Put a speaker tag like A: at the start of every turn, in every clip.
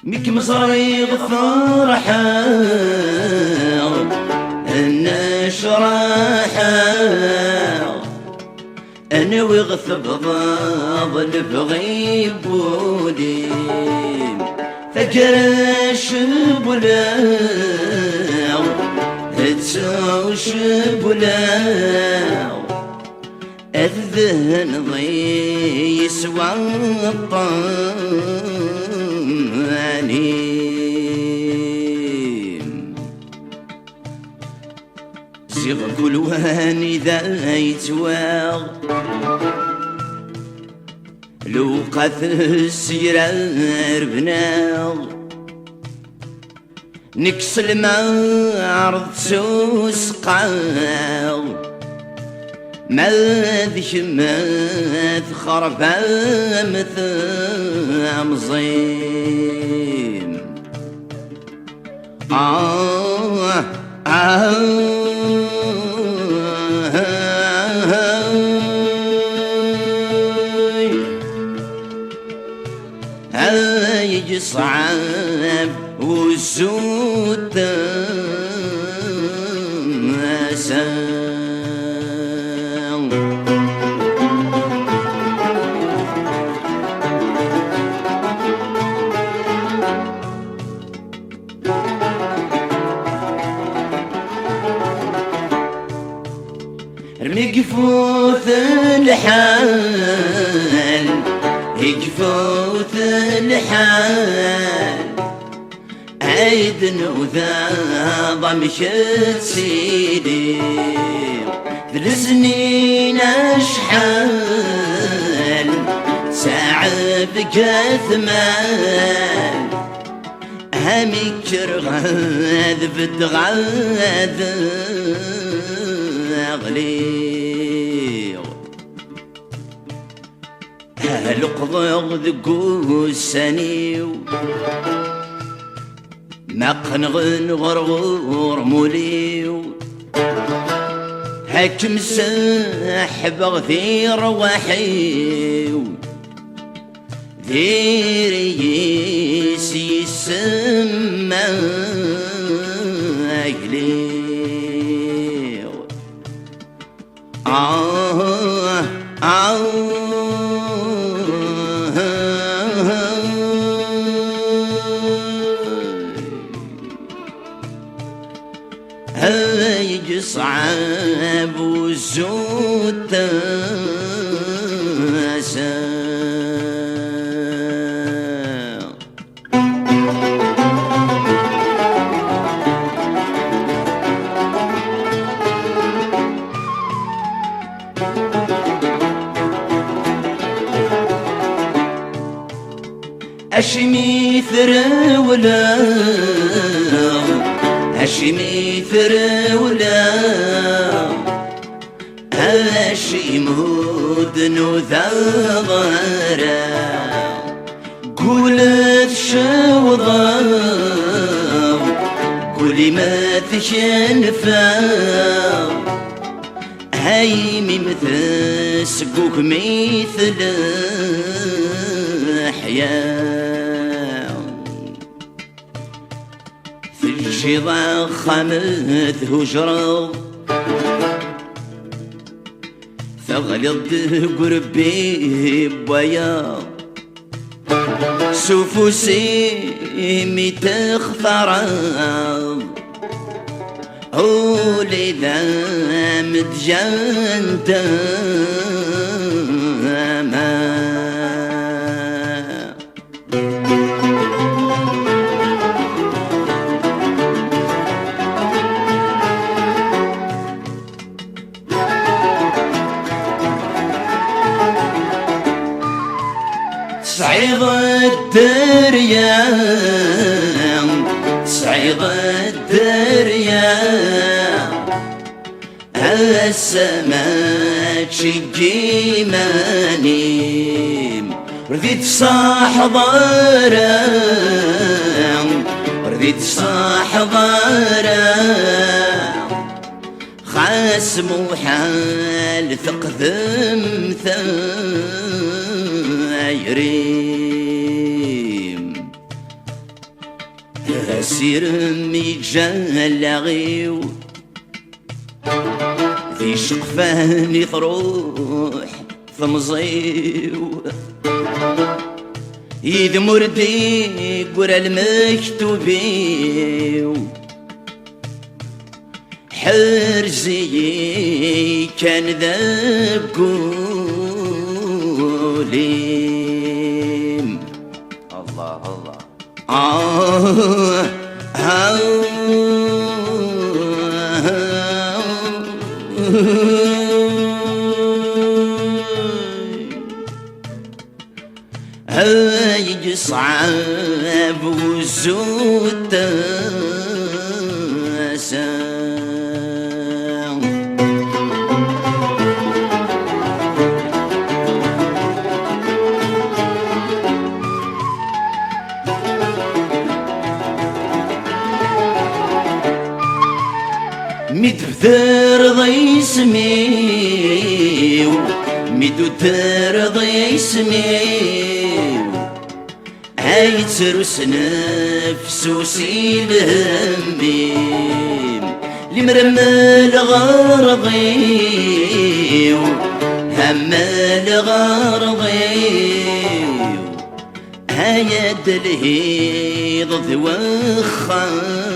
A: ميك مصريغ فرحة النشرحة أنا وغثب ضاض بغيب بولي فجرش بولاو هتسوش بولاو الذهن ضي يسوى الطمانين زيغ قلواني ذا يتواغ لو قث السيرار بناغ نكس المعرض سوس قاغ ما ذي خرفة مثل مزين يجي صعب والسود يقفوث الحال يقفوث الحال عيد وذا ضمشت سيدي ذل سنين اشحال ساعة بكثمان همي كرغاذ بدغاذ أغليغ هالقضغ ذقو السنيو مقنغن غرغور موليو هكم ساحب غثير وحيو ذيري يسمى أغليغ هاي صعب وزود أشمي ثرولا أشمي ثرولا أشي مودن وثغرا قولت شوضا قولي ما تشنفا هايمي مثل سقوك مثل أحياء في الجضا خمث هجرة ثغلط قربي بويا سوفو سيمي تخثرض قولي ذا متجنتا صعيد الدريا صعيد الدريا السماء تشقي ماني رضيت صاح ضارا رضيت صاح ضارا خاس محال ثقذم ثايريم سير ميجان لغيو ذي شقفاني تروح ثمزيو إذ مردي قرى المكتوبيو حرزي كان ذا قوليم الله الله هاي صعب وزود مدفتر ضي اسميو مدفتر ضي اسميو هاي تروس نفسو سيلهميم لمرمى الغرضيو هم الغرضيو هاي دلهيض ذوخاميم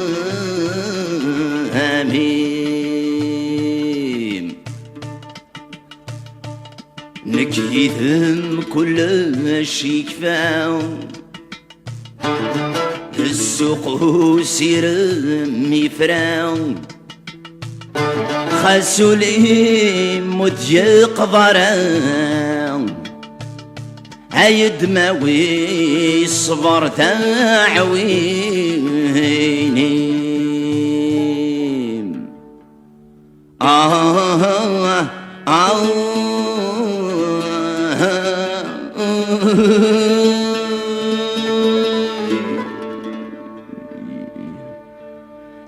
A: نكيثم كل شي كفاو السوق وسير ميفراو خاسو لي مضيق ضراو هايد ماوي الصبر تاعويني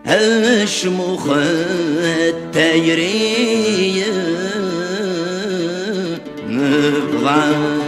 A: هشمخ التايري نبغى